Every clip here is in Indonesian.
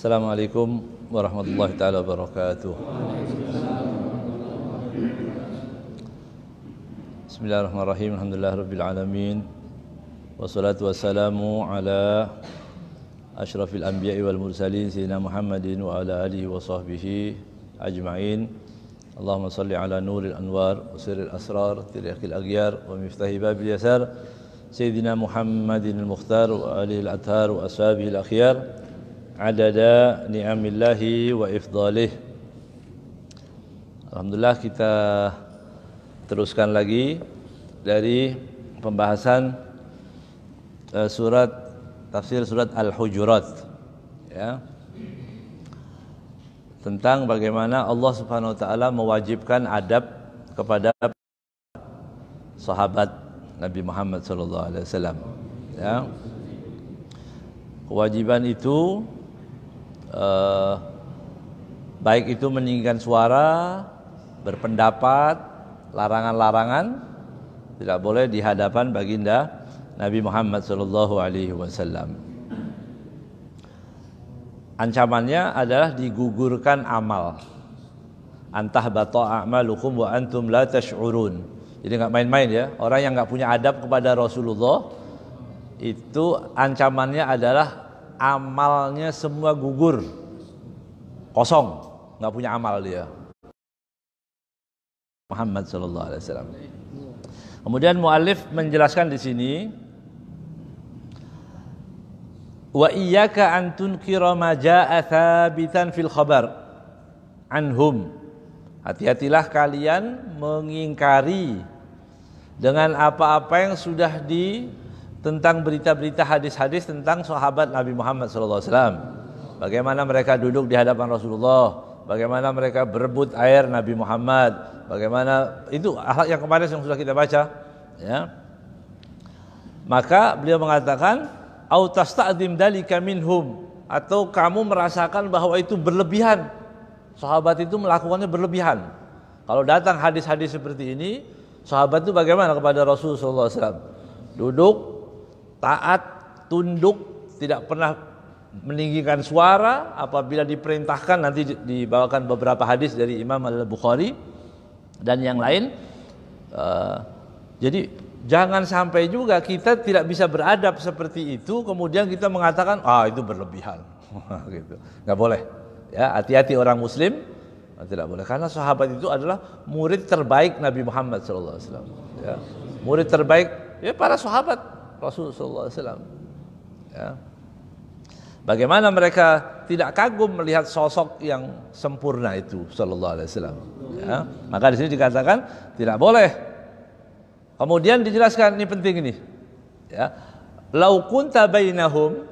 Assalamualaikum warahmatullahi taala wabarakatuh. Bismillahirrahmanirrahim. Alhamdulillahirabbil alamin. Wassalatu wassalamu ala asyrafil anbiya'i wal mursalin sayyidina Muhammadin wa ala alihi wa sahbihi ajma'in. Allahumma salli ala nuril anwar wa sirril asrar tariqil aghyar wa miftahi babil yasar sayyidina Muhammadin al-mukhtar wa alihi al-athhar wa ashabihi al-akhyar adada ni'amillahi wa ifdalih. Alhamdulillah, kita teruskan lagi dari pembahasan tafsir surat Al-Hujurat, ya, tentang bagaimana Allah Subhanahu wa taala mewajibkan adab kepada sahabat Nabi Muhammad sallallahu alaihi wasallam, ya. Kewajiban itu baik itu meninggikan suara, berpendapat, larangan-larangan tidak boleh di hadapan baginda Nabi Muhammad sallallahu alaihi wasallam. Ancamannya adalah digugurkan amal. Antah bata a'malukum wa antum la tash'urun. Jadi enggak main-main, ya. Orang yang enggak punya adab kepada Rasulullah itu ancamannya adalah amalnya semua gugur, kosong, nggak punya amal dia. Muhammad sallallahu alaihi wasallam. Kemudian muallif menjelaskan di sini, wa iyyaka an tunkira ma jaa'a thabitan fil khabar anhum. Hati-hatilah kalian mengingkari dengan apa-apa yang sudah tentang berita-berita hadis-hadis tentang sahabat Nabi Muhammad SAW. Bagaimana mereka duduk di hadapan Rasulullah, bagaimana mereka berebut air Nabi Muhammad, bagaimana itu akhlak yang kemarin yang sudah kita baca, ya. Maka beliau mengatakan, au tasta'dim dalika minhum, atau kamu merasakan bahwa itu berlebihan. Sahabat itu melakukannya berlebihan. Kalau datang hadis-hadis seperti ini, sahabat itu bagaimana kepada Rasulullah SAW? Duduk, taat, tunduk, tidak pernah meninggikan suara. Apabila diperintahkan, nanti dibawakan beberapa hadis dari Imam Al-Bukhari dan yang lain. Jadi jangan sampai juga kita tidak bisa beradab seperti itu, kemudian kita mengatakan itu berlebihan. Gitu. Nggak boleh, ya. Hati-hati orang Muslim, tidak boleh, karena sahabat itu adalah murid terbaik Nabi Muhammad SAW, ya. Murid terbaik, ya, para sahabat Rasulullah SAW, ya. Bagaimana mereka tidak kagum melihat sosok yang sempurna itu Sallallahu Alaihi Wasallam, ya. Maka di sini dikatakan tidak boleh. Kemudian dijelaskan, ini penting ini, ya. Lau kunta bainahum,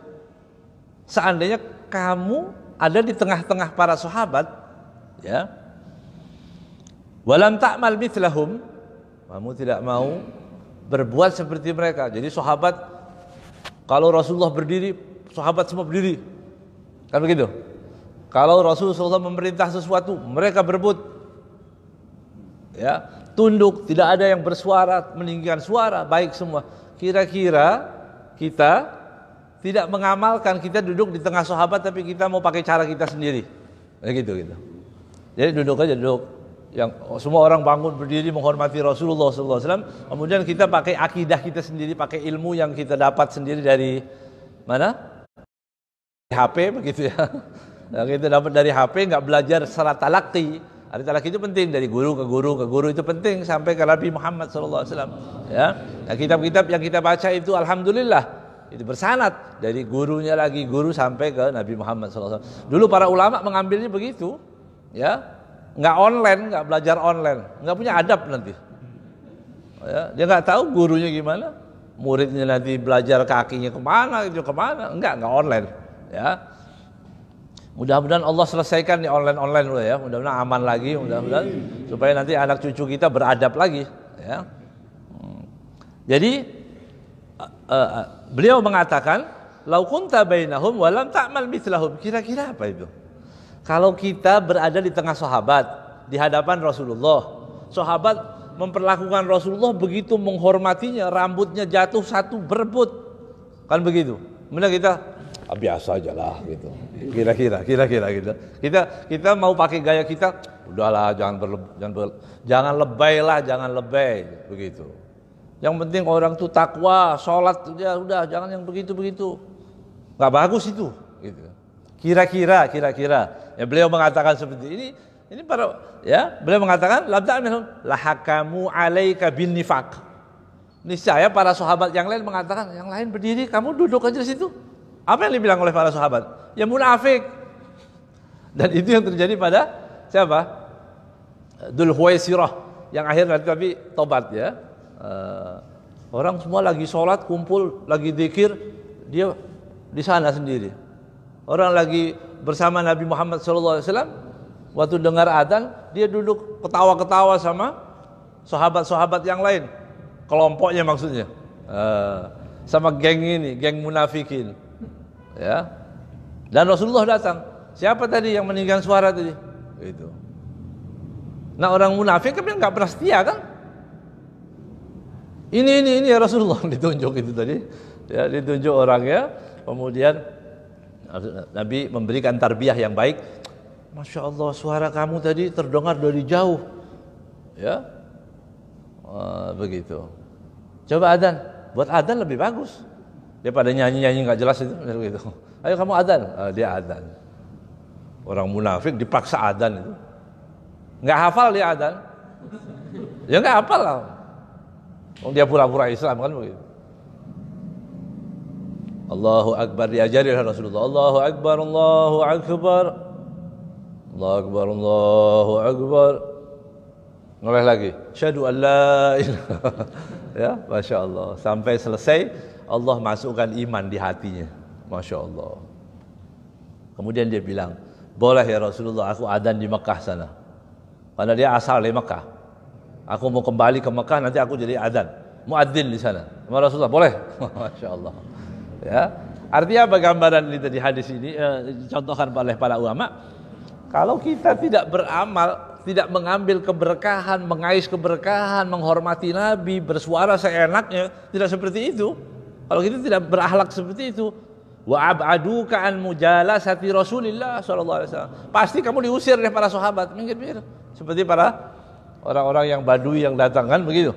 seandainya kamu ada di tengah-tengah para sahabat, ya. Walam ta'mal mithlahum, kamu tidak mau berbuat seperti mereka. Jadi sahabat, kalau Rasulullah berdiri, sahabat semua berdiri, kan begitu. Kalau Rasulullah memerintah sesuatu, mereka berebut, ya, tunduk, tidak ada yang bersuara, meninggikan suara, baik semua. Kira-kira kita tidak mengamalkan, kita duduk di tengah sahabat tapi kita mau pakai cara kita sendiri, gitu. Jadi duduk aja, duduk. Yang semua orang bangun berdiri menghormati Rasulullah SAW, kemudian kita pakai akidah kita sendiri, pakai ilmu yang kita dapat sendiri dari mana? HP, begitu, ya. Yang kita dapat dari HP, nggak belajar secara talaqi. Arti talaqi itu penting, dari guru ke guru itu penting sampai ke Nabi Muhammad SAW, ya. Nah, kitab-kitab yang kita baca itu alhamdulillah itu bersanad dari gurunya lagi, guru sampai ke Nabi Muhammad SAW. Dulu para ulama mengambilnya begitu, ya. Nggak online, nggak belajar online, nggak punya adab nanti, ya. Dia nggak tahu gurunya gimana, muridnya nanti belajar kakinya kemana, enggak online, ya. Mudah-mudahan Allah selesaikan di online dulu, ya. Mudah-mudahan aman lagi, mudah-mudahan supaya nanti anak cucu kita beradab lagi, ya. Jadi beliau mengatakan, lau kunta bainahum wa lam ta'mal mithlahum. Kira-kira apa itu? Kalau kita berada di tengah sahabat, di hadapan Rasulullah, sahabat memperlakukan Rasulullah begitu menghormatinya, rambutnya jatuh satu berebut, kan begitu. Kemudian kita biasa aja lah gitu. Kira-kira gitu. Kita mau pakai gaya kita, udahlah jangan lebay lah, jangan lebay begitu. Yang penting orang tuh takwa, sholat ya udah, jangan yang begitu. Nggak bagus itu gitu. Kira-kira ya beliau mengatakan seperti ini para ya beliau mengatakan lahakamu alaika bin nifaq. Niscaya para sahabat yang lain mengatakan, yang lain berdiri, kamu duduk aja di situ. Apa yang dibilang oleh para sahabat? Ya munafik. Dan itu yang terjadi pada siapa? Dzul Huwaisirah yang akhirnya tapi tobat ya. Orang semua lagi sholat, kumpul, lagi zikir, dia di sana sendiri. Orang lagi bersama Nabi Muhammad SAW, waktu dengar adzan, dia duduk ketawa-ketawa sama sahabat-sahabat yang lain. Kelompoknya maksudnya. Sama geng ini, geng munafikin. Ya. Dan Rasulullah datang. Siapa tadi yang meninggikan suara tadi? Itu. Nah, orang munafik kan enggak pernah setia kan? Ini ya Rasulullah ditunjuk itu tadi. Ya, ditunjuk orangnya. Kemudian Nabi memberikan tarbiyah yang baik. Masya Allah, suara kamu tadi terdengar dari jauh. Ya. Begitu. Coba adzan. Buat adzan lebih bagus daripada nyanyi-nyanyi nggak jelas itu gitu. Ayo kamu adzan, dia adzan. Orang munafik dipaksa adzan itu. Nggak hafal dia adzan. Ya nggak hafal lah. Dia pura-pura Islam kan begitu. Allahu Akbar diajari oleh Rasulullah. Allahu Akbar, Allahu Akbar. Allahu Akbar, Allahu Akbar. Ngoleh lagi. Syahadu an la ilaha. Ya, Masya Allah. Sampai selesai Allah masukkan iman di hatinya. Masya Allah. Kemudian dia bilang, boleh ya Rasulullah aku adzan di Mekah sana. Karena dia asal dari Mekah. Aku mau kembali ke Mekah, nanti aku jadi adzan, muadzin di sana. Sama Rasulullah, boleh? Masya Allah. Ya. Artinya apa gambaran ini tadi hadis ini dicontohkan oleh para ulama? Kalau kita tidak beramal, tidak mengambil keberkahan, mengais keberkahan, menghormati Nabi, bersuara seenaknya, tidak seperti itu. Kalau kita tidak berakhlak seperti itu, wa ab'aduka an mujalasati Rasulillah sallallahu alaihi wasallam. Pasti kamu diusir oleh para sahabat, minggir. Seperti para orang-orang yang badui yang datang kan begitu.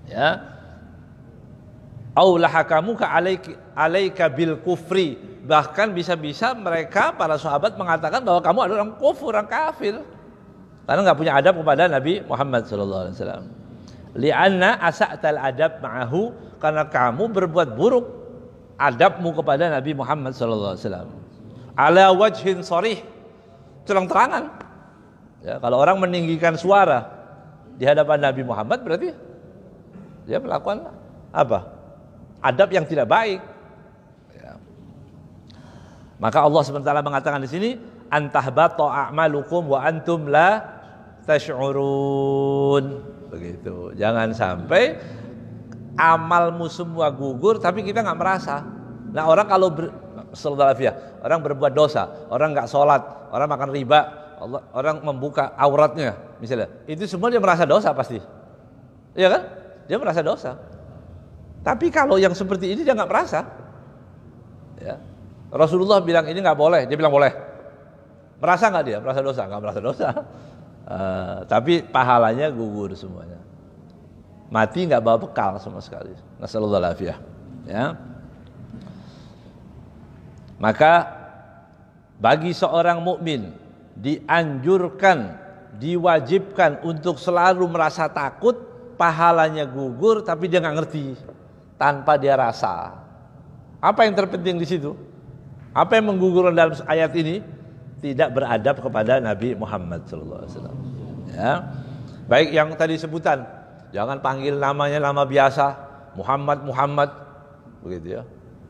Ya. Au lahakamuka alaika bil kufri. Bahkan bisa-bisa mereka para sahabat mengatakan bahwa kamu adalah orang kufur, orang kafir. Karena enggak punya adab kepada Nabi Muhammad sallallahu alaihi wasallam. Li'anna asa'tal adab ma'ahu, karena kamu berbuat buruk adabmu kepada Nabi Muhammad sallallahu alaihi wasallam. Ala wajhin sharih, terang-terangan. Ya, kalau orang meninggikan suara di hadapan Nabi Muhammad berarti dia melakukan apa? Adab yang tidak baik. Ya. Maka Allah SWT mengatakan di sini, antahbata a'malukum wa antum la tash'urun. Begitu. Jangan sampai amalmu semua gugur tapi kita nggak merasa. Nah, orang kalau orang berbuat dosa, orang nggak sholat, orang makan riba, orang membuka auratnya misalnya, itu semua dia merasa dosa pasti. Iya kan? Dia merasa dosa. Tapi kalau yang seperti ini dia nggak merasa. Ya. Rasulullah bilang ini nggak boleh, dia bilang boleh. Merasa nggak dia? Merasa dosa? Nggak merasa dosa. Tapi pahalanya gugur semuanya. Mati nggak bawa bekal sama sekali. Nasallallahu alaihi. Ya. Maka bagi seorang mukmin dianjurkan, diwajibkan untuk selalu merasa takut, pahalanya gugur tapi dia nggak ngerti, tanpa dia rasa. Apa yang terpenting di situ? Apa yang menggugurkan dalam ayat ini? Tidak beradab kepada Nabi Muhammad SAW. Ya. Baik yang tadi sebutan, jangan panggil namanya nama biasa, Muhammad, begitu ya.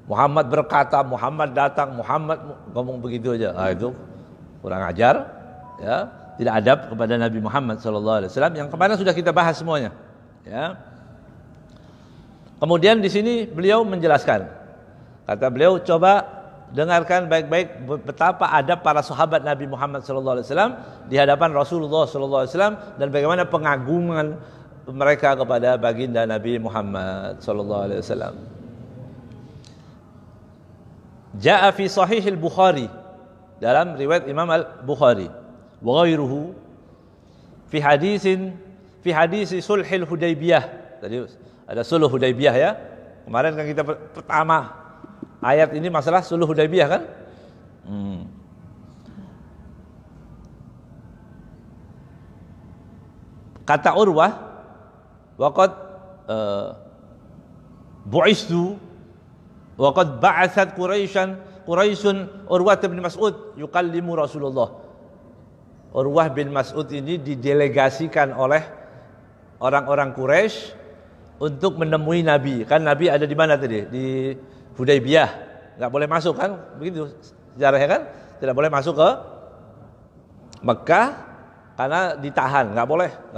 Muhammad berkata, Muhammad datang, Muhammad ngomong begitu aja. Itu kurang ajar, ya. Tidak adab kepada Nabi Muhammad SAW. Yang kemarin sudah kita bahas semuanya. Ya. Kemudian di sini beliau menjelaskan, kata beliau, coba dengarkan baik-baik betapa adab para sahabat Nabi Muhammad SAW di hadapan Rasulullah SAW dan bagaimana pengagungan mereka kepada baginda Nabi Muhammad SAW. Ja'a fi sahih al-Bukhari, dalam riwayat Imam al-Bukhari, wa ghairuhu fi hadis sulhil Hudaybiyah. Tadi ada sulh Hudaybiyah ya. Kemarin kan kita pertama ayat ini masalah sulh Hudaybiyah kan? Kata Urwah, waqad bu'istu waqad ba'atsat Quraisyun Urwah bin Mas'ud yukallimu Rasulullah. Urwah bin Mas'ud ini didelegasikan oleh orang-orang Quraisy untuk menemui Nabi. Kan Nabi ada di mana tadi? Di Hudaybiyah. Enggak boleh masuk kan? Begitu sejarahnya kan? Tidak boleh masuk ke Mekah karena ditahan, nggak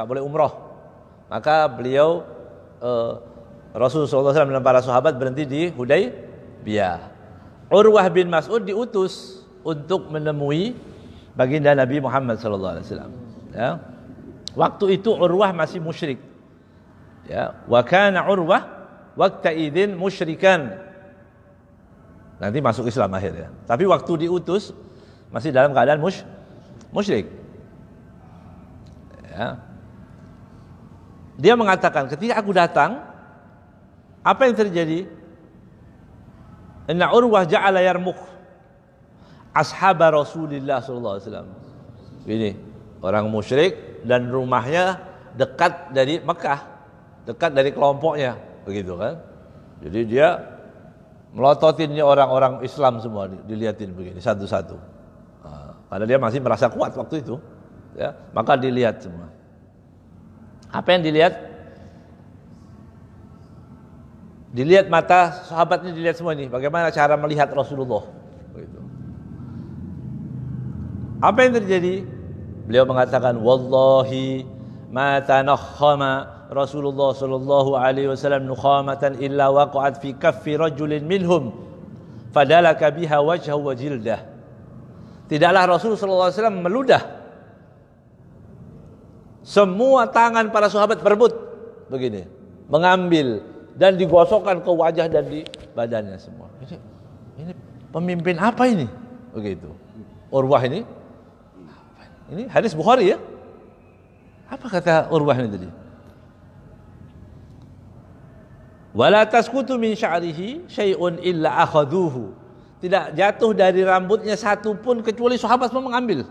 boleh umroh. Maka beliau Rasulullah SAW dan para sahabat berhenti di Hudaybiyah. Urwah bin Mas'ud diutus untuk menemui baginda Nabi Muhammad SAW. Ya. Waktu itu Urwah masih musyrik. Ya, wa kana Urwah waqta idzin musyrikan. Nanti masuk Islam akhirnya. Tapi waktu diutus masih dalam keadaan musyrik. Ya. Dia mengatakan, ketika aku datang, apa yang terjadi? Inna Urwah ja'ala yarmukh ashaba Rasulillah sallallahu alaihi wasallam. Ini orang musyrik dan rumahnya dekat dari Mekah, dekat dari kelompoknya, begitu kan? Jadi dia melototinnya orang-orang Islam semua, dilihatin begini satu-satu. Karena dia masih merasa kuat waktu itu. Ya, maka dilihat semua. Apa yang dilihat? Dilihat mata sahabatnya, dilihat semua ini. Bagaimana cara melihat Rasulullah? Begitu. Apa yang terjadi? Beliau mengatakan, wallahi ma tanakhama Rasulullah sallallahu alaihi wasallam nukhamatan illa waqa'at fi kaffi rajulin minhum fadalaka biha wajhahu wa jildah. Tidaklah Rasulullah sallallahu alaihi wasallam meludah. Semua tangan para sahabat berebut begini, mengambil dan digosokkan ke wajah dan di badannya semua. Ini pemimpin apa ini? Begitu. Urwah ini hadis Bukhari ya. Apa kata Urwah ini tadi? Wala tasqutu min sya'rihi syai'un illa akhaduhu. Tidak jatuh dari rambutnya satu pun kecuali sahabat semua mengambil.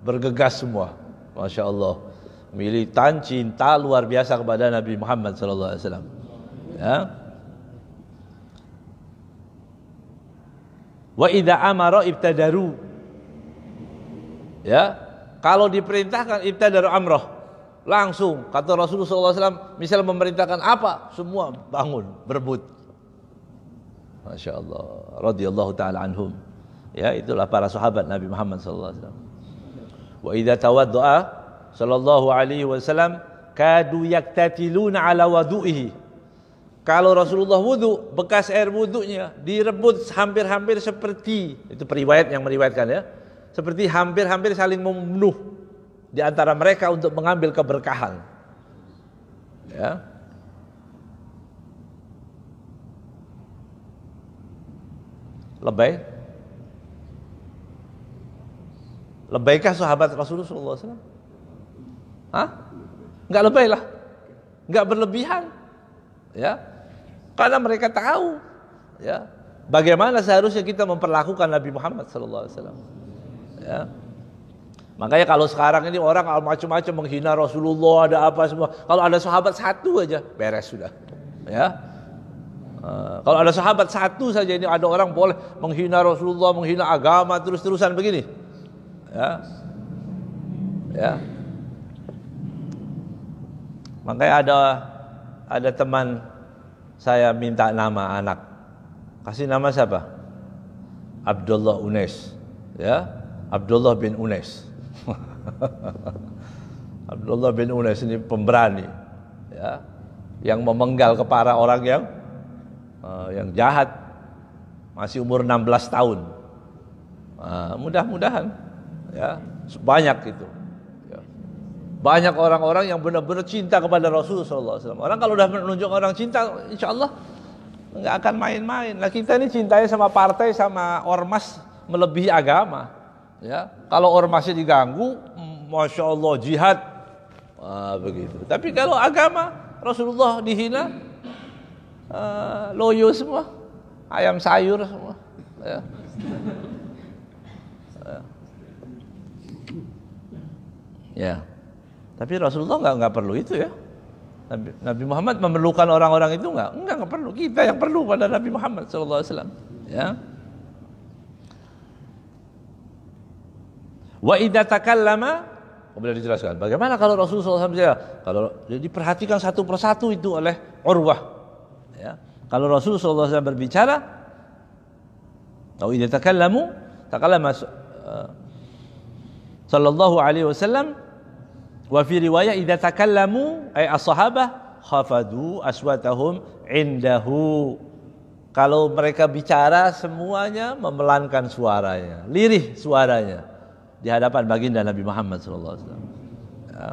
Bergegas semua. Masya Allah, militan cinta luar biasa kepada Nabi Muhammad SAW. Ya. Wa idza amara ibtadaru. Ya, kalau diperintahkan ibtadaru amrah, langsung kata Rasulullah SAW, misal memerintahkan apa, semua bangun berebut. Masya Allah, radhiyallahu taala anhum. Ya, itulah para sahabat Nabi Muhammad SAW. Wa idza tawaddaa sallallahu alaihi wasallam kadu yaktatiluna ala wudu'ihi. Kalau Rasulullah wudu, bekas air wudunya direbut hampir-hampir seperti, itu periwayat yang meriwayatkan ya, seperti hampir-hampir saling membunuh di antara mereka untuk mengambil keberkahan. Ya. Lebaikah sahabat Rasulullah SAW? Hah? Enggak lebay lah, enggak berlebihan, ya, karena mereka tahu, ya, bagaimana seharusnya kita memperlakukan Nabi Muhammad SAW. Ya. Makanya kalau sekarang ini orang macam-macam menghina Rasulullah, ada apa semua. Kalau ada sahabat satu aja, beres sudah. Ya. Kalau ada sahabat satu saja ini, ada orang boleh menghina Rasulullah, menghina agama terus-terusan begini. Ya. Ya. Makanya ada teman saya minta nama anak. Kasih nama siapa? Abdullah Unais. Ya. Abdullah bin Unais. Abdullah bin Unais ini pemberani, ya, yang memenggal kepala orang yang jahat, masih umur 16 tahun. Mudah-mudahan, ya, banyak itu, ya. Banyak orang-orang yang benar-benar cinta kepada Rasulullah SAW. Orang kalau sudah menunjuk orang cinta, insya Allah nggak akan main-main. Nah kita ini cintanya sama partai, sama ormas melebihi agama. Ya, kalau ormasnya diganggu, masya Allah jihad, begitu. Tapi kalau agama Rasulullah dihina, loyo semua, ayam sayur semua. Ya. Ya. Tapi Rasulullah nggak perlu itu ya. Nabi Muhammad memerlukan orang-orang itu enggak perlu. Kita yang perlu pada Nabi Muhammad SAW. Ya. Wa idza takallama, boleh dijelaskan. Bagaimana kalau Rasulullah SAW? Kalau diperhatikan satu persatu itu oleh Urwah. Ya. Kalau Rasulullah SAW berbicara, wa idza takallama sallallahu alaihi wasallam. Wa fi riwayah idza takallamu ay as-sahabah khafadu aswatahum indahu. Kalau mereka bicara semuanya memelankan suaranya, lirih suaranya di hadapan baginda Nabi Muhammad sallallahu alaihi wasallam. Ya.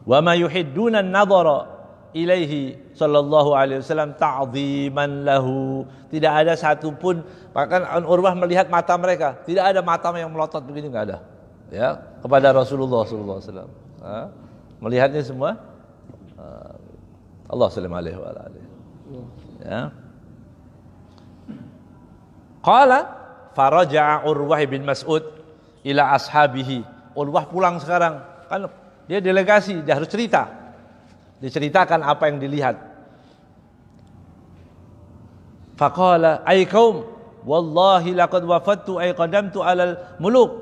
Wa ma yuhidduna an-nadhara ilaihi sallallahu alaihi wasallam ta'dhiman lahu. Tidak ada satupun, bahkan Urwah melihat mata mereka, tidak ada mata yang melotot begini, enggak ada. Ya, kepada Rasulullah sallallahu alaihi wasallam. Melihatnya semua Allah sallallahu alaihi wa alihi. Ya. Qala faraja'a Urwah bin Mas'ud ila ashabihi. Urwah pulang sekarang, kan dia delegasi, dia harus cerita. Diceritakan apa yang dilihat. Faqala ay qaum wallahi laqad wafattu ay qadamtu alal muluk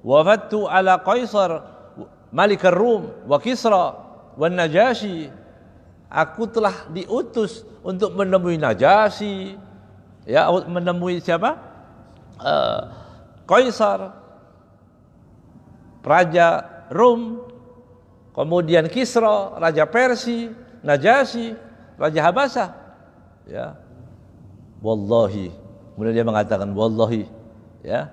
wafattu ala qaisar Malik Rum wa Kisra wa Najasyi. Aku telah diutus untuk menemui Najasyi, ya, menemui siapa? Kaisar, Raja Rum, kemudian Kisra, Raja Persia, Najasyi, Raja Habasah. Ya. Wallahi. Kemudian dia mengatakan wallahi, ya.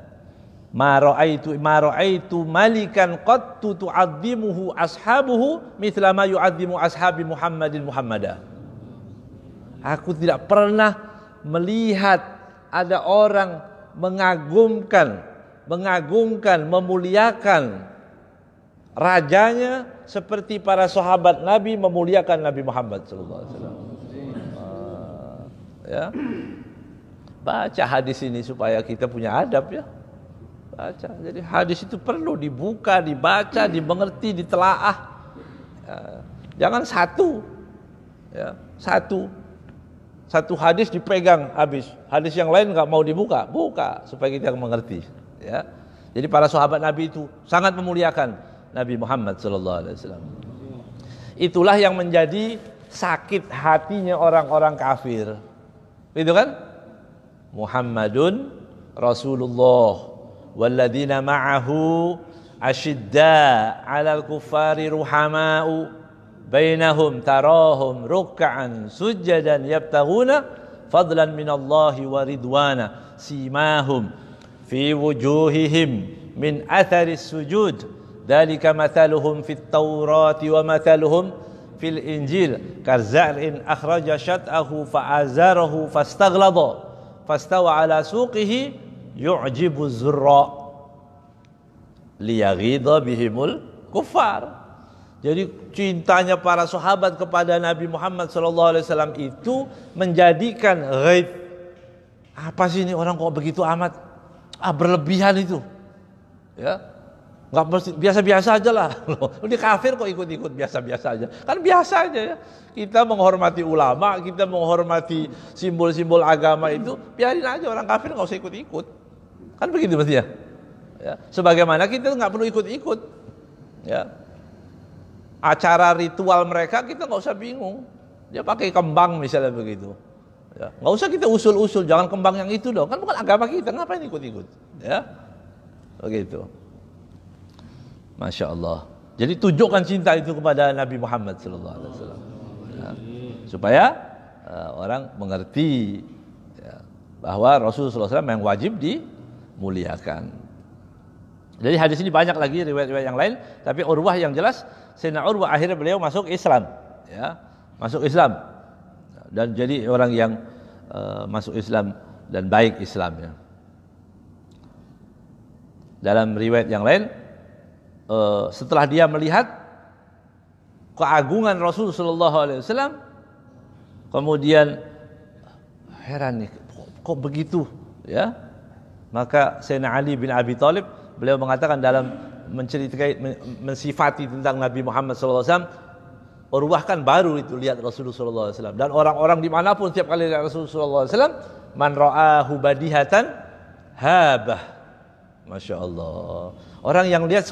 Ma ra'aitu malikan qattu tu'azzimuhu ashabuhu mithla ma yu'azzimu ashabi Muhammadin Muhammadah. Aku tidak pernah melihat ada orang mengagumkan, memuliakan rajanya seperti para sahabat Nabi memuliakan Nabi Muhammad sallallahu alaihi wasallam. Ya. Baca hadis ini supaya kita punya adab ya. Baca. Jadi hadis itu perlu dibuka, dibaca, dimengerti, ditelaah. Ya. Jangan satu, ya, satu hadis dipegang habis. Hadis yang lain nggak mau dibuka, buka supaya kita mengerti. Ya. Jadi para sahabat Nabi itu sangat memuliakan Nabi Muhammad SAW. Itulah yang menjadi sakit hatinya orang-orang kafir. Itu kan? Muhammadun Rasulullah. Walladzina ma'ahu ashidda 'alal kuffari ruhama'u bainahum tarahum ruk'an sujjadan yabtaghuna fadlan minallahi wa ridwana simahum fi wujuhihim min atharis sujud dzalika mathaluhum fit taurati wa mathaluhum fil injil karza'in akhraja syat'ahu fa'azarahu fastaghlada fastawa ala suqihi yu'jibu zurra liyaghidha bihimul kuffar. Jadi cintanya para sahabat kepada Nabi Muhammad SAW itu menjadikan ghaib. Apa sih ini orang kok begitu amat berlebihan itu? Ya, nggak mesti biasa-biasa aja lah. Ini kafir kok ikut-ikut biasa-biasa aja. Kan biasa aja ya. Kita menghormati ulama, kita menghormati simbol-simbol agama itu, biarin aja orang kafir nggak usah ikut-ikut. Kan begitu mestinya. Ya. Sebagaimana kita nggak perlu ikut-ikut. Ya. Acara ritual mereka kita nggak usah bingung. Dia pakai kembang misalnya begitu. Ya. Nggak usah kita usul-usul, jangan kembang yang itu dong. Kan bukan agama kita, ngapain ikut-ikut? Ya. Begitu. Masya Allah. Jadi tunjukkan cinta itu kepada Nabi Muhammad SAW. Ya. Supaya orang mengerti ya, bahwa Rasulullah SAW yang wajib dimuliakan. Jadi hadis ini banyak lagi riwayat-riwayat yang lain, tapi Urwah yang jelas, Sayyidina Urwah akhirnya beliau masuk Islam, ya, masuk Islam, dan jadi orang yang masuk Islam dan baik Islamnya. Dalam riwayat yang lain, setelah dia melihat keagungan Rasul sallallahu alaihi wasallam, kemudian heran nih, kok begitu, ya? Maka Sayyidina Ali bin Abi Thalib, beliau mengatakan dalam mensifati tentang Nabi Muhammad sallallahu alaihi wasallam, Urwah kan baru itu lihat Rasulullah sallallahu alaihi wasallam, dan orang-orang dimanapun setiap kali lihat Rasulullah sallallahu alaihi wasallam, man ra'ahu badihatan habah. Masya Allah. Orang yang lihat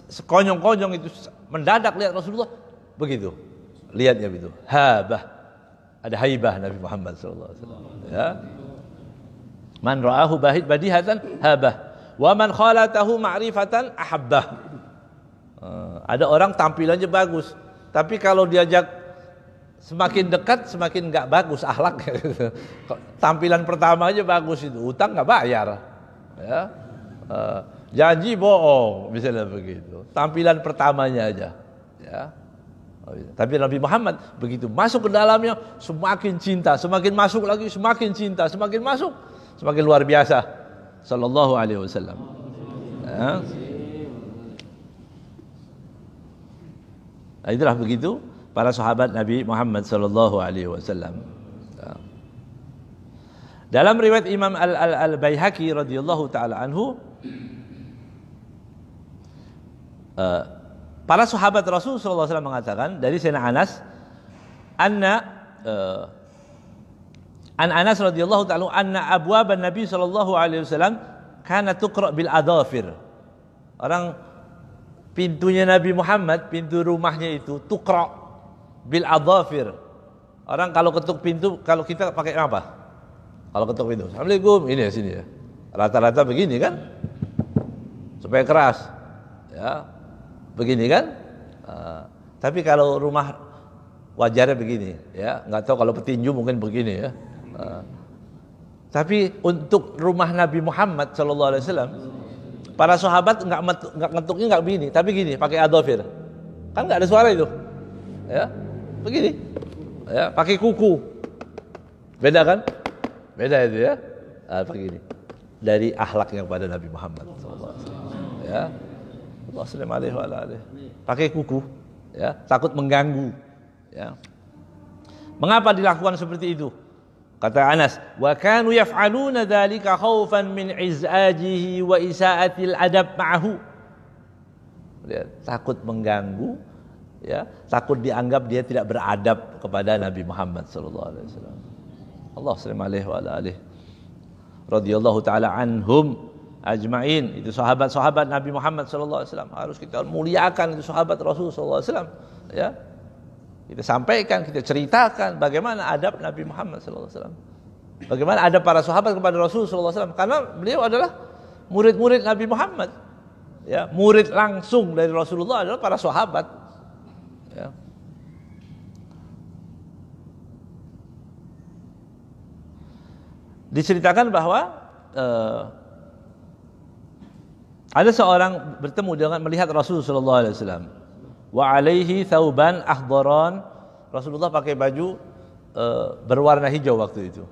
sekonyong-konyong itu mendadak lihat Rasulullah, begitu. Lihatnya begitu. Habah. Ada haibah Nabi Muhammad sallallahu alaihi wasallam. Ya. Man ra'ahu badihatan habah. Wa man khalatahu ma'rifatan ahabbah. Ada orang tampilannya bagus, tapi kalau diajak semakin dekat semakin enggak bagus akhlaknya. Tampilan pertama aja bagus, itu utang enggak bayar. Ya, janji bohong, misalnya begitu. Tampilan pertamanya aja, ya. Tapi Nabi Muhammad begitu masuk ke dalamnya semakin cinta, semakin masuk lagi semakin cinta, semakin masuk semakin luar biasa, sallallahu alaihi wasallam. Ya. Nah, itulah begitu para sahabat Nabi Muhammad sallallahu alaihi wasallam. Dalam riwayat Imam Al-Baihaqi radhiyallahu taala anhu, para sahabat Rasul sallallahu alaihi wasallam mengatakan dari Sayyidina Anas, an Anas radhiyallahu taala anna abwaban Nabi sallallahu alaihi wasallam kana tuqra bil adhafir. Orang pintunya Nabi Muhammad, pintu rumahnya itu tuqra bil adhafir. Orang kalau ketuk pintu, kalau kita pakai apa? Kalau ketuk pintu, Assalamualaikum, ini ya sini ya. Rata-rata begini kan, supaya keras, ya, begini kan. Tapi kalau rumah wajarnya begini, ya, nggak tahu kalau petinju mungkin begini ya. Tapi untuk rumah Nabi Muhammad Sallallahu Alaihi Wasallam, para sahabat nggak ngetuknya nggak begini, tapi gini, pakai adhafir, kan nggak ada suara itu, ya, begini, ya, pakai kuku, beda kan? Beda itu ya, begini. Dari akhlaknya kepada Nabi Muhammad SAW. Ya, Allah pakai kuku, ya, takut mengganggu. Ya. Mengapa dilakukan seperti itu? Kata Anas, wa kanu yaf'aluna dzalika khaufan min izajihi wa isa'atil adab ma'ahu. Ya, takut mengganggu, ya, takut dianggap dia tidak beradab kepada Nabi Muhammad sallallahu alaihi wasallam. Allah sallallahu alaihi radhiyallahu taala anhum ajmain. Itu sahabat-sahabat Nabi Muhammad sallallahu alaihi wasallam, harus kita muliakan itu sahabat Rasul sallallahu alaihi wasallam, ya. Kita sampaikan, kita ceritakan bagaimana adab Nabi Muhammad sallallahu alaihi wasallam. Bagaimana adab para sahabat kepada Rasul sallallahu alaihi wasallam, karena beliau adalah murid-murid Nabi Muhammad. Ya, murid langsung dari Rasulullah adalah para sahabat. Ya. Diceritakan bahwa ada seorang bertemu dengan melihat Rasulullah sallallahu alaihi wasallam, wa alaihi thauban akhdaran. Rasulullah pakai baju berwarna hijau waktu itu.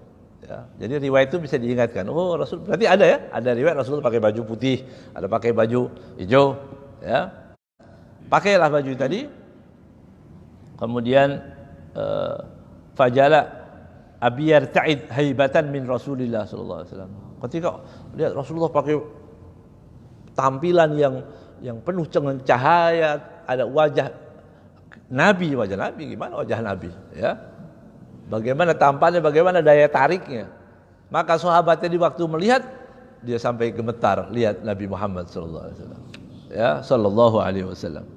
Ya, jadi riwayat itu bisa diingatkan. Oh, Rasul berarti ada ya? Ada riwayat Rasulullah pakai baju putih, ada pakai baju hijau, ya. Pakailah baju tadi. Kemudian fajala abiyar ta'id haibatan min Rasulillah sallallahu alaihi wasallam. Ketika lihat Rasulullah pakai tampilan yang penuh dengan cahaya, ada wajah Nabi gimana wajah Nabi, ya? Bagaimana tampannya, bagaimana daya tariknya. Maka sahabatnya di waktu melihat, dia sampai gemetar lihat Nabi Muhammad sallallahu alaihi wasallam. Ya, sallallahu alaihi wasallam.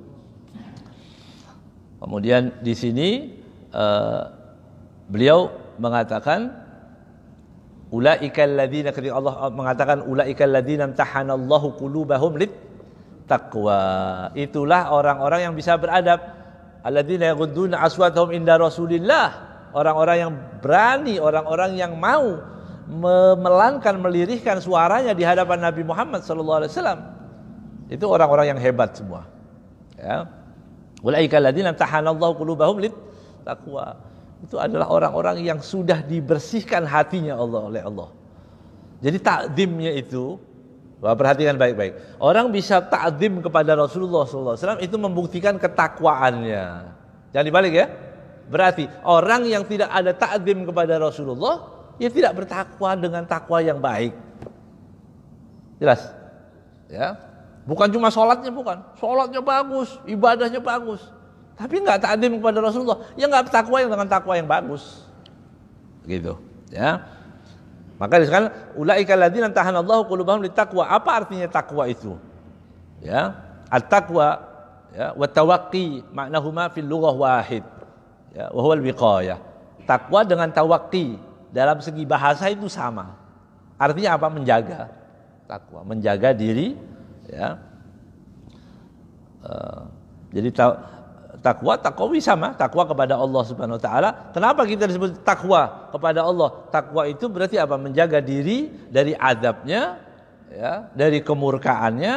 Kemudian di sini beliau mengatakan ulaikal ladzina, ketika Allah mengatakan ulaikal ladzina imtahanallahu qulubahum lit taqwa, itulah orang-orang yang bisa beradab, alladzina yaghudduna aswatahum inda Rasulillah, orang-orang yang berani, orang-orang yang mau memelankan, melirihkan suaranya di hadapan Nabi Muhammad sallallahu alaihi wasallam. Itu orang-orang yang hebat semua. Ya. Ulaikal ladzina imtahanallahu qulubahum lit taqwa. itu adalah orang-orang yang sudah dibersihkan hatinya oleh Allah. Jadi takdimnya itu, perhatikan baik-baik. Orang bisa takdim kepada Rasulullah SAW itu membuktikan ketakwaannya. Jangan dibalik ya. Berarti orang yang tidak ada takdim kepada Rasulullah, dia tidak bertakwa dengan takwa yang baik. Jelas? Ya. Bukan cuma sholatnya, bukan. Sholatnya bagus, ibadahnya bagus. Tapi nggak takdim kepada Rasulullah, ya nggak bertakwa dengan takwa yang bagus. Gitu. Ya. Maka disebutkan ulaika alladzina tahanallahu qulubahum littaqwa. Apa artinya takwa itu? Ya, at-taqwa ya wa tawaqqi maknahuma fil lughah wahid. Ya, wa huwa al-wiqayah. Takwa dengan tawaqqi dalam segi bahasa itu sama. Artinya apa? Menjaga. Takwa, menjaga diri ya. Jadi takwa sama, takwa kepada Allah Subhanahu wa taala. Kenapa kita disebut takwa kepada Allah? Takwa itu berarti apa? Menjaga diri dari azabnya, ya, dari kemurkaannya,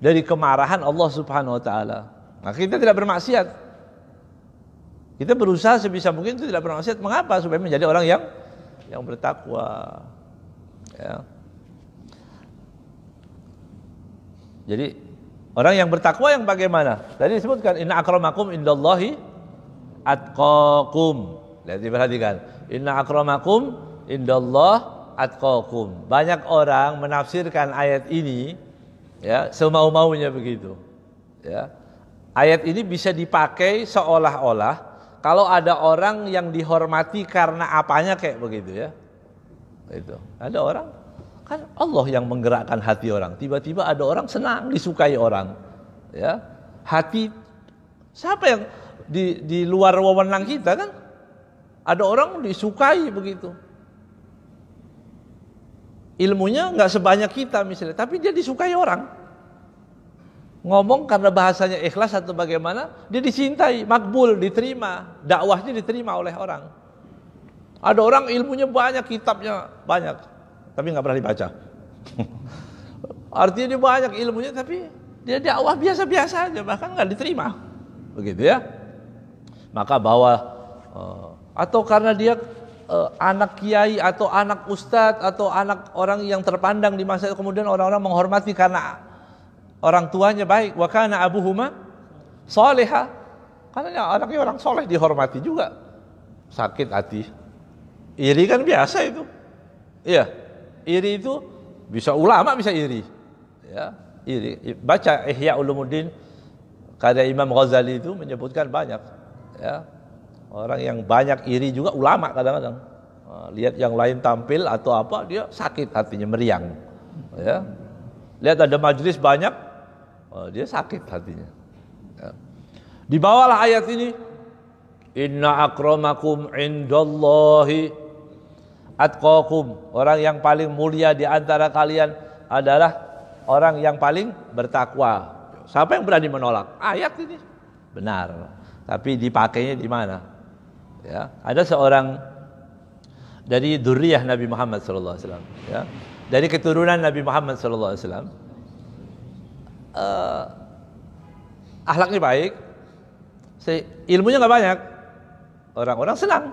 dari kemarahan Allah Subhanahu wa taala. Maka kita tidak bermaksiat. Kita berusaha sebisa mungkin itu tidak bermaksiat. Mengapa? Supaya menjadi orang yang bertakwa. Ya. Jadi orang yang bertakwa yang bagaimana? Tadi disebutkan inna akramakum indallahi atqakum. Lihat diperhatikan. Inna akramakum indallah atqakum. Banyak orang menafsirkan ayat ini ya semau-maunya begitu. Ya. Ayat ini bisa dipakai seolah-olah kalau ada orang yang dihormati karena apanya kayak begitu ya. Itu. Ada orang kan Allah yang menggerakkan hati orang. Tiba-tiba ada orang senang disukai orang. Ya. Hati siapa yang di luar wewenang kita kan? Ada orang disukai begitu. Ilmunya nggak sebanyak kita misalnya, tapi dia disukai orang. Ngomong karena bahasanya ikhlas atau bagaimana, dia dicintai, makbul, diterima, dakwahnya diterima oleh orang. Ada orang ilmunya banyak, kitabnya banyak, tapi nggak pernah dibaca. Artinya dia banyak ilmunya, tapi dia dakwah biasa-biasa aja, bahkan nggak diterima, begitu ya. Maka bawa atau karena dia anak kiai atau anak ustadz atau anak orang yang terpandang di masa itu, kemudian orang-orang menghormati karena orang tuanya baik. Wa kana abuhuma salihah, karena anaknya orang soleh dihormati juga. Sakit hati, iri kan biasa itu. Iya, iri itu bisa ulama bisa iri. Ya, iri. Baca Ihya Ulumuddin karya Imam Ghazali itu menyebutkan banyak. Ya, orang yang banyak iri juga ulama kadang-kadang. Lihat yang lain tampil atau apa, dia sakit hatinya, meriang. Ya. Lihat ada majelis banyak, dia sakit hatinya. Ya. Dibawalah ayat ini, inna akramakum indallahi atqakum. Orang yang paling mulia di antara kalian adalah orang yang paling bertakwa. Siapa yang berani menolak? Ayat ini benar. Tapi dipakainya di mana? Ya, ada seorang dari dzurriyyah Nabi Muhammad sallallahu alaihi wasallam, ya. Dari keturunan Nabi Muhammad sallallahu alaihi wasallam. Akhlaknya baik. Ilmunya enggak banyak. Orang-orang senang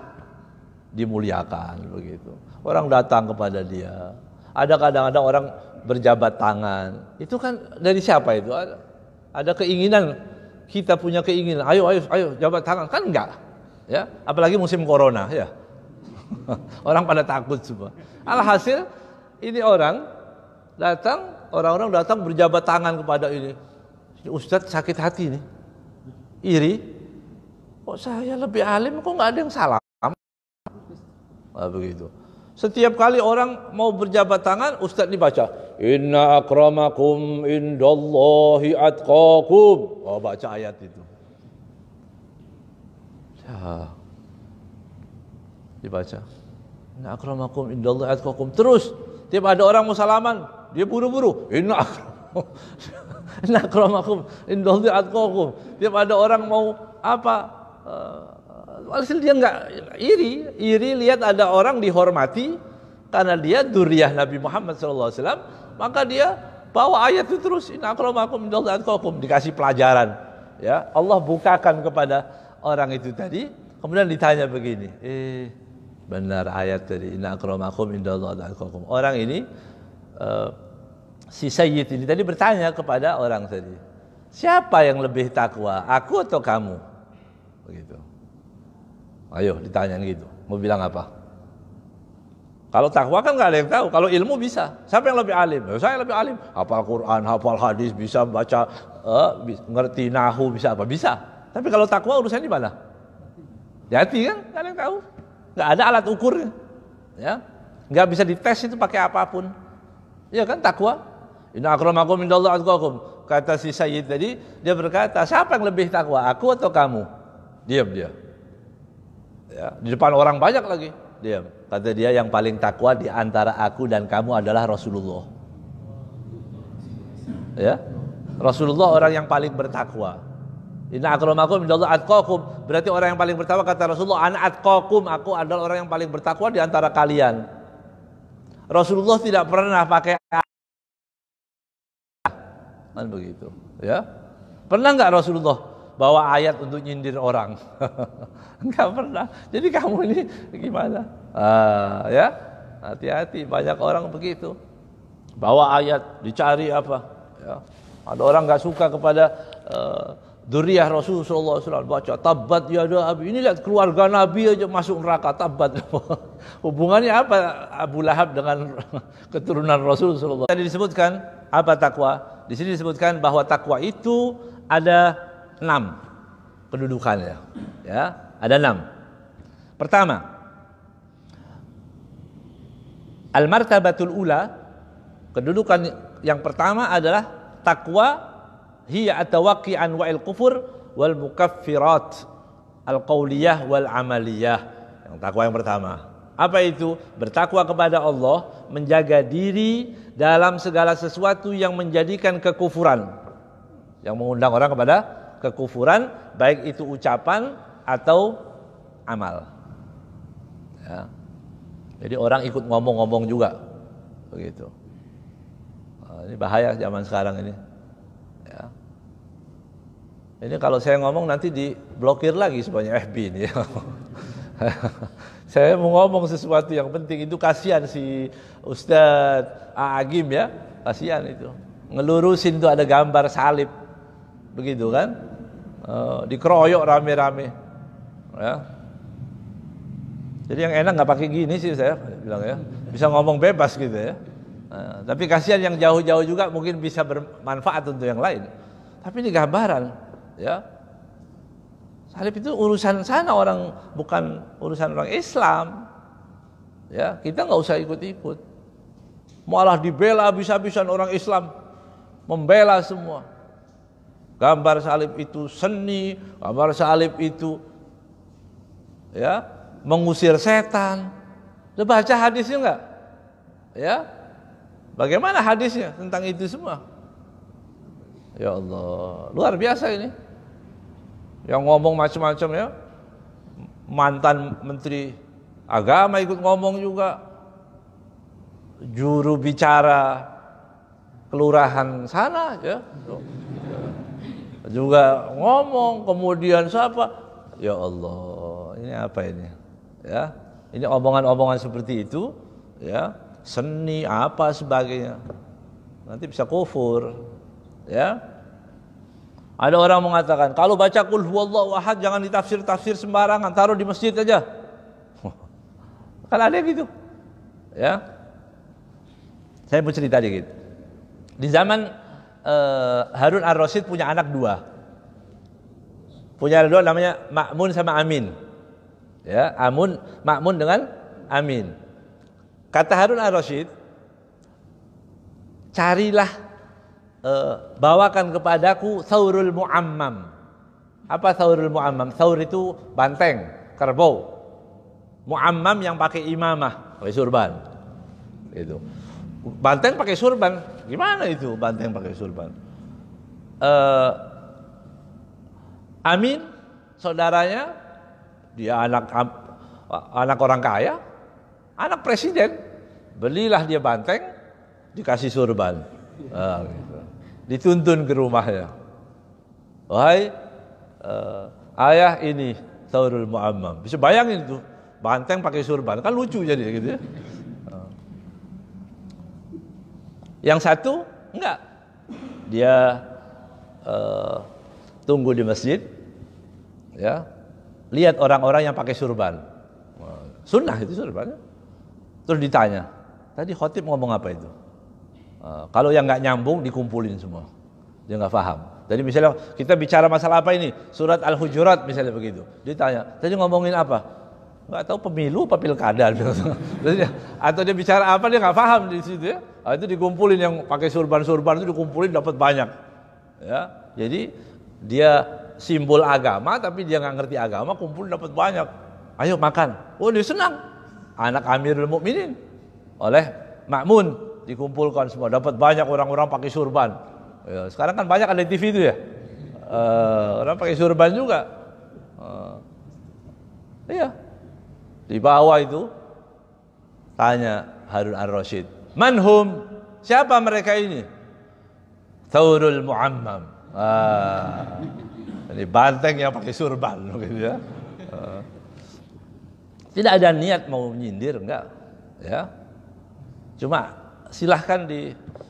dimuliakan begitu. Orang datang kepada dia. Ada kadang-kadang orang berjabat tangan. Itu kan dari siapa itu? Ada keinginan, kita punya keinginan, ayo jabat tangan, kan enggak. Ya, apalagi musim corona ya. Orang pada takut semua. Alhasil ini orang datang berjabat tangan kepada ini. Ustadz sakit hati nih. Iri. Kok saya lebih alim kok enggak ada yang salam? Begitu. Setiap kali orang mau berjabat tangan, ustadz dibaca, inna akramakum indallahi atqakum. Oh, baca ayat itu. Ya. Dibaca. Inna akramakum indallahi atqakum. Terus, tiap ada orang mau salaman, dia buru-buru. Inna akramakum indallahi atqakum. Tiap ada orang mau apa? Alhasil dia enggak iri lihat ada orang dihormati karena dia dzurriyyah Nabi Muhammad SAW, maka dia bawa ayat itu terus, inna akramakum indallahi atqakum, dikasih pelajaran. Ya, Allah bukakan kepada orang itu tadi Kemudian ditanya begini, benar ayat tadi, inna akramakum indallahi atqakum. Orang ini si Sayyid ini tadi bertanya kepada orang tadi, siapa yang lebih takwa, aku atau kamu? Begitu. Ayo ditanya gitu, mau bilang apa? Kalau takwa kan nggak ada yang tahu. Kalau ilmu bisa. Siapa yang lebih alim? Saya lebih alim. Hafal Quran, hafal hadis, bisa baca, ngerti nahu, bisa apa? Bisa. Tapi kalau takwa urusan di mana? Hati kan? Nggak ada yang tahu. Nggak ada alat ukurnya. Ya, nggak bisa dites itu pakai apapun. Iya kan takwa? Inna akramakum indallahi atqakum. Kata si Sayyid tadi, dia berkata, siapa yang lebih takwa? Aku atau kamu? Diam dia. Ya, di depan orang banyak lagi. Diam. Kata dia, yang paling takwa di antara aku dan kamu adalah Rasulullah. Ya, Rasulullah orang yang paling bertakwa. Inna akramakum indallahi atqakum. Berarti orang yang paling bertakwa, kata Rasulullah, ana atqakum, aku adalah orang yang paling bertakwa di antara kalian. Rasulullah tidak pernah pakai kan begitu, ya. Pernah enggak Rasulullah bawa ayat untuk nyindir orang? Enggak pernah. Jadi kamu ini gimana? Ya, hati-hati, banyak orang begitu. Bawa ayat, dicari apa? Ya. Ada orang enggak suka kepada dzurriyyah Rasulullah SAW, baca tabat yada abi. Ini lihat keluarga Nabi aja masuk neraka, tabat. Hubungannya apa Abu Lahab dengan keturunan Rasulullah? Tadi disebutkan apa takwa? Di sini disebutkan bahwa takwa itu ada 6 kedudukannya. Ya, ada 6. Pertama, al-martabatul ula, kedudukan yang pertama adalah takwa hiya at-tawaqqi an wa'il kufur wal mukaffirat al-qauliyah wal amaliyah. Yang takwa yang pertama. Apa itu? Bertakwa kepada Allah, menjaga diri dalam segala sesuatu yang menjadikan kekufuran, yang mengundang orang kepada kekufuran, baik itu ucapan atau amal. Ya. Jadi orang ikut ngomong-ngomong juga, begitu. Ini bahaya zaman sekarang ini. Ya. Ini kalau saya ngomong nanti diblokir lagi sebanyak FB ini. Saya mau ngomong sesuatu yang penting, itu kasihan si Ustadz Agim ya, kasihan itu. Ngelurusin tuh ada gambar salib, begitu kan? Dikeroyok rame-rame. Ya. Jadi yang enak nggak pakai gini sih saya bilang ya, bisa ngomong bebas gitu ya. Tapi kasihan yang jauh-jauh juga mungkin bisa bermanfaat untuk yang lain. Tapi ini gambaran, ya. Salib itu urusan sana orang, bukan urusan orang Islam. Ya, kita nggak usah ikut-ikut. Malah dibela habis-habisan orang Islam, membela semua. Gambar salib itu seni, gambar salib itu ya mengusir setan. Udah baca hadisnya enggak? Ya. Bagaimana hadisnya tentang itu semua? Ya Allah, luar biasa ini. Yang ngomong macam-macam ya. Mantan menteri agama ikut ngomong juga. Juru bicara kelurahan sana ya. Juga ngomong, kemudian siapa? Ya Allah, ini apa ini? Ya. Ini omongan-omongan seperti itu, ya. Seni apa sebagainya. Nanti bisa kufur. Ya. Ada orang mengatakan, kalau baca qul huwallahu ahad jangan ditafsir-tafsir sembarangan, taruh di masjid aja. Kan ada gitu. Ya. Saya mau cerita dikit. Di zaman Harun ar-Rasyid punya anak 2. Punya anak 2 namanya Ma'mun sama Amin. Ya, Ma'mun dengan Amin. Kata Harun ar-Rasyid, carilah bawakan kepadaku Thaurul Mu'ammam. Apa Thaurul Mu'ammam? Thaur itu banteng, kerbau. Mu'ammam yang pakai imamah, pakai surban. Itu. Banteng pakai surban. Gimana itu banteng pakai surban? Amin, saudaranya, dia anak orang kaya, anak presiden. Belilah dia banteng, dikasih surban. Gitu. Dituntun ke rumahnya. Wahai ayah, ini Thaurul Mu'ammam. Bisa bayangin tuh, banteng pakai surban, kan lucu jadi gitu ya. Yang satu enggak, dia tunggu di masjid, ya, lihat orang-orang yang pakai surban, sunnah itu surbannya. Terus ditanya, tadi khotib ngomong apa itu? Kalau yang nggak nyambung dikumpulin semua, dia nggak paham. Jadi misalnya kita bicara masalah apa ini, surat Al-Hujurat misalnya begitu, ditanya, tadi ngomongin apa? Nggak tahu, pemilu apa pilkada, atau dia bicara apa dia nggak paham di situ ya. Itu dikumpulin, yang pakai surban-surban itu dikumpulin dapat banyak, ya. Jadi dia simbol agama tapi dia nggak ngerti agama, kumpulin dapat banyak. Ayo makan, oh dia senang. Anak Amirul Mukminin oleh Ma'mun dikumpulkan semua, dapat banyak orang-orang pakai surban. Ya, sekarang kan banyak ada di TV itu ya, orang pakai surban juga. Iya, di bawah itu tanya Harun Ar-Rasyid, manhum, siapa mereka ini? Thaurul Mu'ammam. Ini banteng yang pakai surban gitu ya. Tidak ada niat mau nyindir, enggak, ya. Cuma silahkan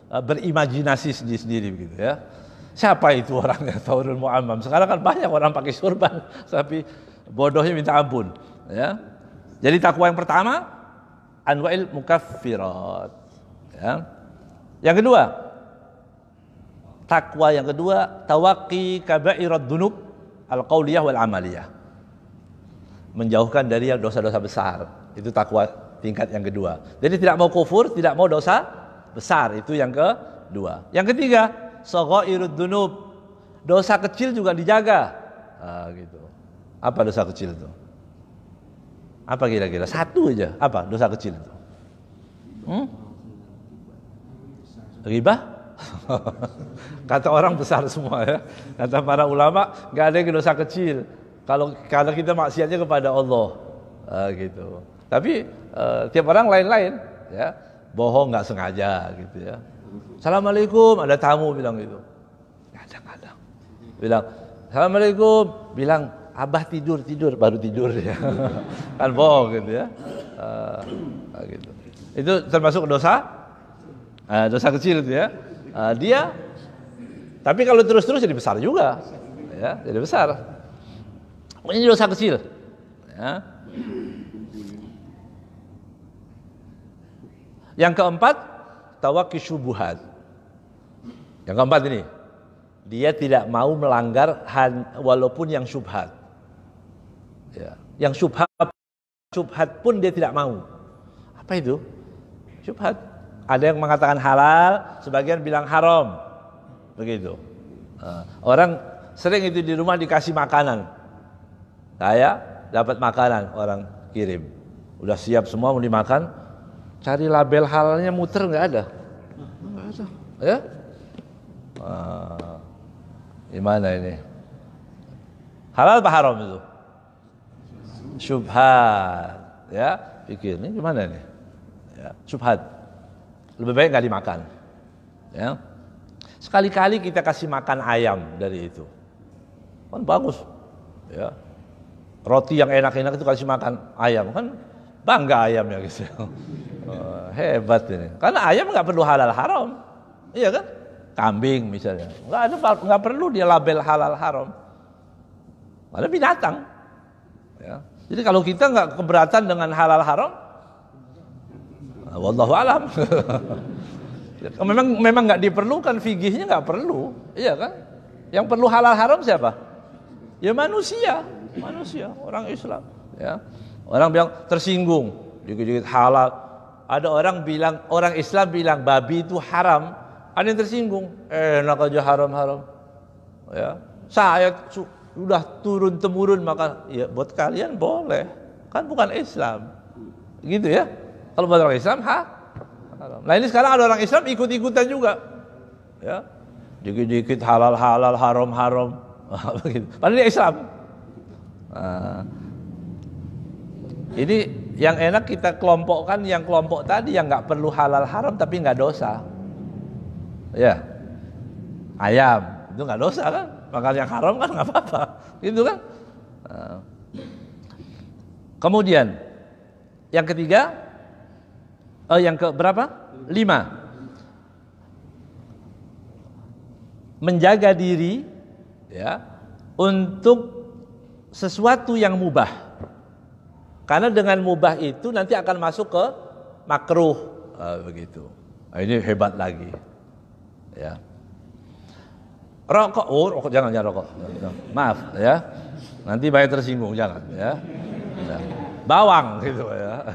berimajinasi sendiri-sendiri begitu ya. Siapa itu orangnya Thaurul Mu'ammam? Sekarang kan banyak orang pakai surban, tapi bodohnya minta ampun, ya. Jadi takwa yang pertama, anwa'il mukaffirat, ya. Yang kedua, takwa yang kedua, tawaqi kaba'irad dunub al-qauliyah wal amaliyah. Menjauhkan dari yang dosa-dosa besar. Itu takwa tingkat yang kedua. Jadi tidak mau kufur, tidak mau dosa besar, itu yang kedua. Yang ketiga, shaghairud dunub. Dosa kecil juga dijaga. Gitu. Apa dosa kecil itu? Apa kira-kira? Satu aja. Apa dosa kecil itu? Ghibah? Kata orang besar semua ya. Kata para ulama, nggak ada yang dosa kecil. Kalau kita maksiatnya kepada Allah, gitu. Tapi tiap orang lain-lain, ya. Bohong nggak sengaja, gitu ya. Assalamualaikum, ada tamu bilang gitu. Kadang-kadang bilang assalamualaikum, bilang abah tidur baru tidur ya. Kan bohong gitu ya. Gitu. Itu termasuk dosa kecil itu ya. Dia, tapi kalau terus-terus jadi besar juga, ya, jadi besar. Ini dosa kecil, ya. Yang keempat, tawaqi syubhat. Yang keempat ini, dia tidak mau melanggar walaupun yang syubhat. Ya. Yang syubhat pun dia tidak mau. Apa itu? Syubhat. Ada yang mengatakan halal, sebagian bilang haram. Begitu. Orang sering itu di rumah dikasih makanan. Saya dapat makanan, orang kirim. Udah siap semua mau dimakan, cari label halalnya muter nggak ada. Nggak ada. Ya? Gimana ini? Halal apa haram itu? Syubhat. Ya, pikir ini gimana nih? Ya, syubhat. Lebih baik nggak dimakan. Ya. Sekali-kali kita kasih makan ayam dari itu, kan bagus. Ya. Roti yang enak-enak itu kasih makan ayam, kan bangga ayamnya gitu. Hebat ini. Karena ayam nggak perlu halal haram, iya kan? Kambing misalnya, nggak perlu dia label halal haram. Ada binatang. Ya. Jadi kalau kita nggak keberatan dengan halal haram, wallahu alam. Memang nggak diperlukan, fikihnya nggak perlu, iya kan? Yang perlu halal haram siapa? Ya manusia, orang Islam. Ya, orang bilang tersinggung, dikit-dikit halal. Ada orang bilang, orang Islam bilang babi itu haram, ada yang tersinggung. Enak aja haram-haram. Ya, saya sudah turun temurun maka ya buat kalian boleh, kan bukan Islam, gitu ya. Kalau buat orang Islam, haram. Nah ini sekarang ada orang Islam ikut-ikutan juga, ya, dikit-dikit halal, haram. Begitu. Padahal dia Islam. Nah, ini yang enak kita kelompokkan, yang kelompok tadi yang nggak perlu halal haram tapi nggak dosa. Ya, ayam itu nggak dosa kan, makan yang haram kan nggak apa-apa, gitu kan. Nah, Kemudian yang ketiga, yang ke berapa? 5. Menjaga diri ya untuk sesuatu yang mubah. Karena dengan mubah itu nanti akan masuk ke makruh. Begitu. Ini hebat lagi. Ya. Rokok jangan rokok. Maaf ya. Nanti banyak tersinggung, jangan ya. Bawang gitu ya.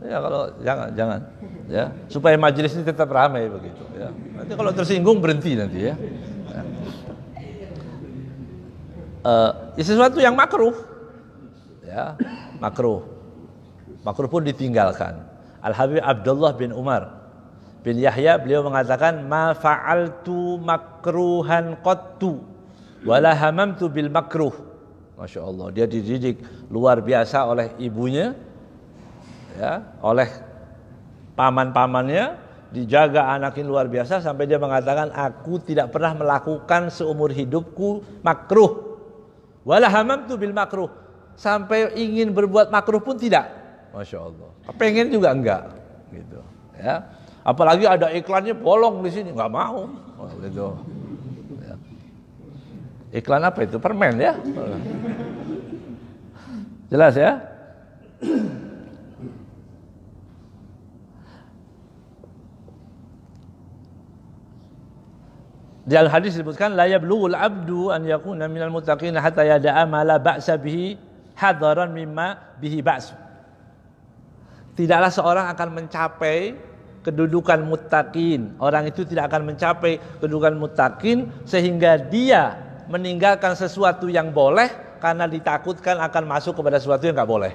Ya kalau jangan ya, supaya majelis ini tetap ramai begitu ya. Nanti kalau tersinggung berhenti nanti ya. Sesuatu yang makruh. Ya, makruh pun ditinggalkan. Al-Habib Abdullah bin Umar bin Yahya, beliau mengatakan ma fa'altu makruhan qattu wala hamamtu bil makruh. Masya Allah, dia dididik luar biasa oleh ibunya ya, oleh paman-pamannya, dijaga anaknya luar biasa sampai dia mengatakan aku tidak pernah melakukan seumur hidupku makruh wala hamamtu bil makruh, sampai ingin berbuat makruh pun tidak. Masya Allah, pengen juga enggak gitu ya. Apalagi ada iklannya bolong di sini, nggak mau. Gitu. Ya. Iklan apa itu? Permen ya? Jelas ya? Di al-hadis disebutkan la yablughul abdu an yakuna minal muttaqin hatta yada'a ma la ba'sa bihi hadaran mimma bihi ba's. Tidaklah seorang akan mencapai kedudukan muttaqin. Orang itu tidak akan mencapai kedudukan muttaqin sehingga dia meninggalkan sesuatu yang boleh karena ditakutkan akan masuk kepada sesuatu yang enggak boleh.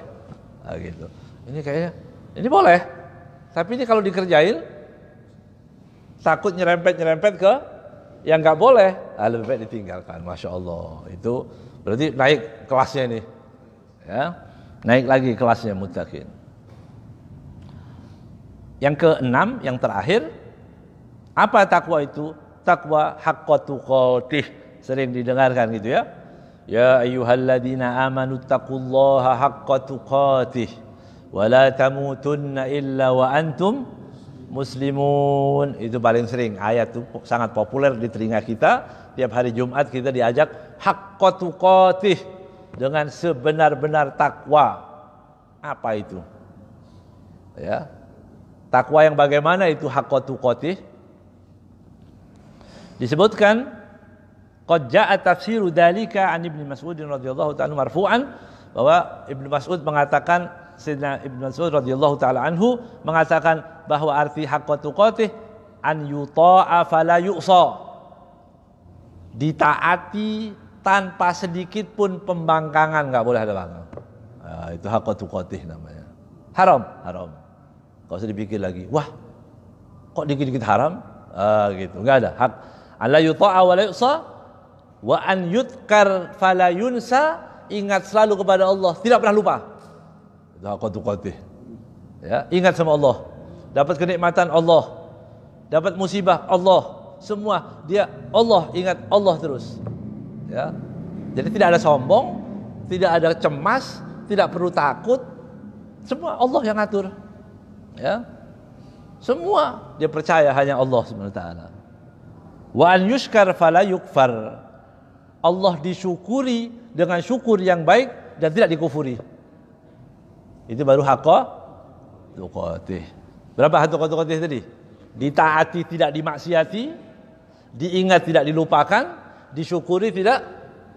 Nah, gitu. Ini kayaknya ini boleh. Tapi ini kalau dikerjain takut nyerempet ke yang enggak boleh, lebih baik ditinggalkan. Masya Allah. Itu berarti naik kelasnya ini. Ya. Naik lagi kelasnya muttaqin. Yang keenam, yang terakhir, apa takwa itu? Takwa haqqa tuqatih. Sering didengarkan gitu ya. Ya ayyuhalladzina amanu taqullaha haqqa tuqatih wa la tamutunna illa wa antum muslimun. Itu paling sering, ayat itu sangat populer di telinga kita. Tiap hari Jumat kita diajak haqqa tuqatih, dengan sebenar-benar takwa. Apa itu? Ya. Takwa yang bagaimana itu haqqa tuqatih? Disebutkan qad jaa tafsiru dzalika an Ibnu Mas'ud radhiyallahu ta'ala marfu'an, bahwa Ibnu Mas'ud mengatakan, Sayyidina Ibnu Mas'ud radhiyallahu ta'ala anhu mengatakan bahwa arti haqqa tuqatih an yuta'a fala yu'sa, ditaati tanpa sedikit pun pembangkangan, enggak boleh ada bangkang. Nah, itu haqqa tuqatih namanya. Haram. Kau usah dipikir lagi, wah kok dikit-dikit haram? Gitu, enggak ada. Hak alla yuta'a wa la yu'sa wa an yudkar fala yunsa, ingat selalu kepada Allah, tidak pernah lupa. Itu haqqa tuqatih. Ya, ingat sama Allah. Dapat kenikmatan Allah, dapat musibah Allah, semua dia Allah, ingat Allah terus. Ya. Jadi tidak ada sombong, tidak ada cemas, tidak perlu takut. Semua Allah yang ngatur. Ya, semua dia percaya hanya Allah Subhanahu wa taala. Wa an yushkar fala yukfar, Allah disyukuri dengan syukur yang baik dan tidak dikufuri. Itu baru haqqa tuqatih. Berapa haqqa tuqatih tadi? Ditaati tidak dimaksiati, diingat tidak dilupakan, disyukuri tidak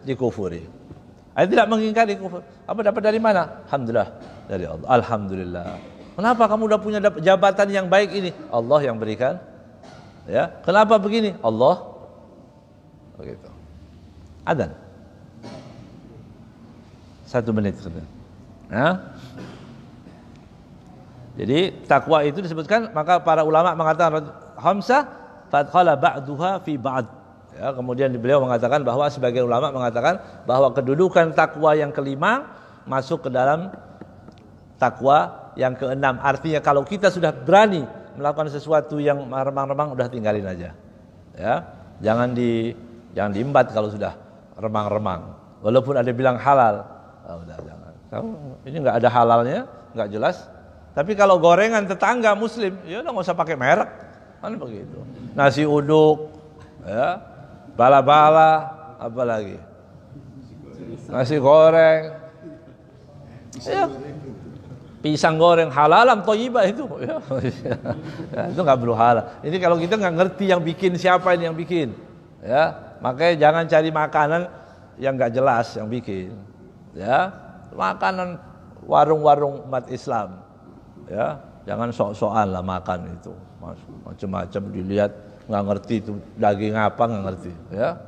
dikufuri. Tidak mengingkari kufur. Apa dapat dari mana? Alhamdulillah dari Allah. Alhamdulillah. Kenapa kamu udah punya jabatan yang baik ini? Allah yang berikan. Ya, kenapa begini? Allah. Begitu. Adzan. 1 menit sudah. Ya. Jadi takwa itu disebutkan, maka para ulama mengatakan khamsah fadkhala ba'duha fi ba'd. Ya, kemudian beliau mengatakan bahwa sebagian ulama mengatakan bahwa kedudukan takwa yang kelima masuk ke dalam takwa yang keenam. Artinya kalau kita sudah berani melakukan sesuatu yang remang-remang, udah tinggalin aja. Ya, jangan diembat kalau sudah remang-remang. Walaupun ada bilang halal, udah jangan. Ini nggak ada halalnya, nggak jelas. Tapi kalau gorengan tetangga Muslim, ya udah nggak usah pakai merek, kan begitu. Nasi uduk, ya, bala-bala, apa lagi? Nasi goreng, ya, pisang goreng halalam thayyibah itu, ya. Ya, itu nggak perlu halal. Ini kalau kita nggak ngerti yang bikin siapa ini yang bikin, ya, makanya jangan cari makanan yang nggak jelas yang bikin, ya, makanan warung-warung umat Islam, ya, jangan sok-sokan lah makan itu, macam-macam dilihat nggak ngerti itu daging apa nggak ngerti, ya,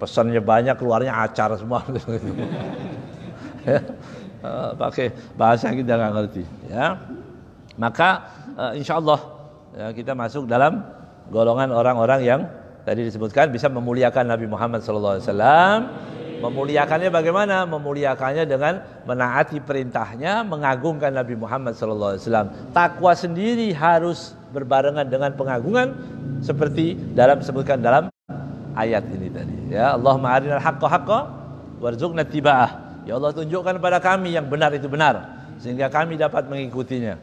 pesannya banyak keluarnya acar semua, ya. Pakai bahasa yang kita nggak ngerti, ya. Maka insya Allah ya, kita masuk dalam golongan orang-orang yang tadi disebutkan bisa memuliakan Nabi Muhammad SAW. Memuliakannya bagaimana? Memuliakannya dengan menaati perintahnya, mengagungkan Nabi Muhammad SAW. Takwa sendiri harus berbarengan dengan pengagungan seperti disebutkan dalam ayat ini tadi. Ya, Allahumma arinal haqqa haqqa warzuqna ittiba'ah. Ya Allah, tunjukkan kepada kami yang benar itu benar sehingga kami dapat mengikutinya.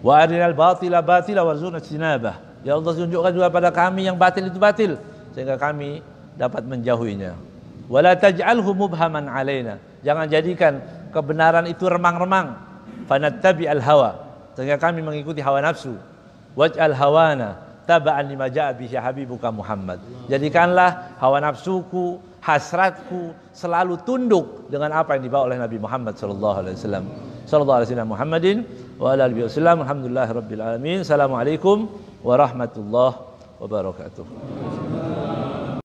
Wa arinal batila batila warzuqna ijtinabah. Ya Allah, tunjukkan juga pada kami yang batil itu batil sehingga kami dapat menjauhinya. Wala taj'alhu mubhaman alaina. Jangan jadikan kebenaran itu remang-remang. Fanattabi'al hawa, sehingga kami mengikuti hawa nafsu. Waj'al hawana taba'an lima ja'a bihi habibuka Muhammad. Jadikanlah hawa nafsuku, hasratku selalu tunduk dengan apa yang dibawa oleh Nabi Muhammad sallallahu alaihi wasallam. Sallallahu alaihi wasallam Muhammadin wa ala alihi wasallam. Alhamdulillahirabbil alamin. Assalamualaikum warahmatullahi wabarakatuh.